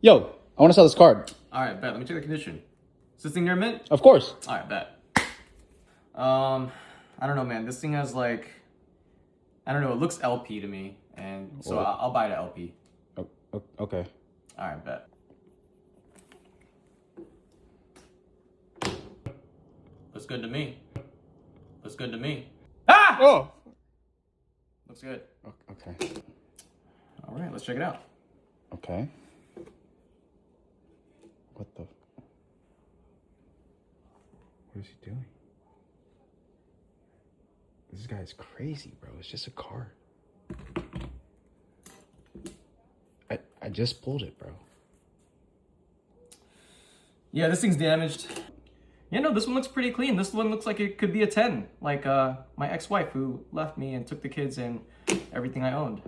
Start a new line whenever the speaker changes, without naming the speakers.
Yo, I want to sell this card.
All right, bet. Let me check the condition. Is this thing near mint?
Of course.
All right, bet. I don't know, man. This thing has like, I don't know. It looks LP to me, and so I'll buy the LP.
Okay.
All right, bet. Looks good to me. Looks good to me. Ah!
Oh.
Looks good.
Okay.
All right, let's check it out.
Okay. What is he doing? This guy's crazy, bro. It's just a card. I just pulled it, bro.
Yeah, this thing's damaged. Yeah, no, this one looks pretty clean. This one looks like it could be a 10. Like my ex-wife who left me and took the kids and everything I owned.